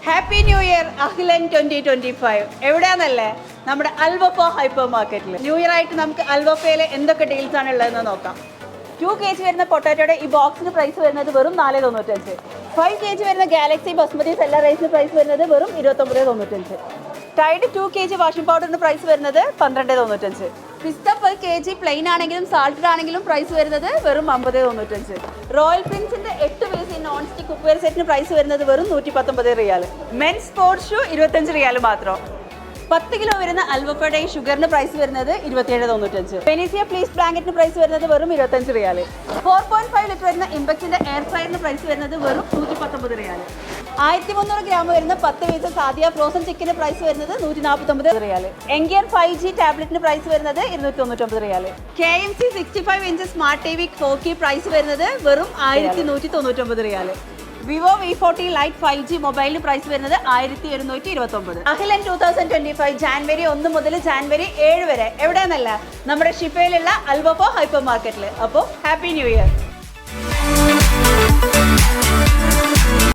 Happy new year Akhilan 2025. എവിടെയാണെന്നല്ലേ? നമ്മുടെ അൽവഫ hyper മാർക്കറ്റിൽ. New year ആയിട്ട് നമുക്ക് അൽവഫയിൽ എന്തൊക്കെ ഡീൽസ് ആണ് ഉള്ളതെന്ന് നോക്കാം. 2 kg വരുന്ന പൊട്ടാറ്റോയുടെ ഈ ബോക്സിന് പ്രൈസ് വരുന്നത് വെറും 4.95. 5 kg വരുന്ന ഗാലക്സി ബസ്മതി സെല്ലർ റൈസിന് പ്രൈസ് വരുന്നത് വെറും 29.95. ടൈഡ് 2 kg വാഷിംഗ് പൗഡറിന് പ്രൈസ് വരുന്നത് 12.95. പിസ്ത per kg പ്ലെയിൻ ആണെങ്കിലും സാൾട്ടഡ് ആണെങ്കിലും പ്രൈസ് വരുന്നത് വെറും 50.95. റോയൽ പ്രിൻസിന്റെ 8 പീസ് നോൺ സ്റ്റിക് കുക്ക്വെയർ സെറ്റിന് പ്രൈസ് വരുന്നത് വെറും 119 riyal. Men's sports shoe 25 riyal മാത്രം. 10 കിലോ വരുന്ന അൽവഫയുടെ ഷുഗറിന് പ്രൈസ് വരുന്നത് 27.95. പെനീസിയ പ്ലീസ് ബ്ലാങ്കറ്റിന് പ്രൈസ് വരുന്നത് വെറും 25 റിയാൽ. 4.5 ലിറ്റർ വരുന്ന ഇമ്പക്സിന്റെ എയർ ഫ്രയറിന് പ്രൈസ് വരുന്നത് വെറും 119 റിയാൽ. 1300 ഗ്രാം വരുന്ന 10 piece Sadia frozen chicken price വരുന്നത് 149 റിയാൽ. എങ്കിയർ 5G ടാബ്ലറ്റിന് പ്രൈസ് വരുന്നത് 299 റിയാൽ. KMC 65 inch smart TV 4K പ്രൈസ് വരുന്നത് വെറും 1199 റിയാൽ. വിവോ V40 ലൈറ്റ് 5G മൊബൈലിന് പ്രൈസ് വരുന്നത് 1729. അഖിലൻ 2025 ജാനുവരി 1 മുതൽ ജാനുവരി 7 വരെ എവിടെയെന്നല്ല നമ്മുടെ ഷിഫയിലുള്ള അൽവഫ ഹൈപ്പർ മാർക്കറ്റിൽ. അപ്പോൾ ഹാപ്പി ന്യൂ ഇയർ.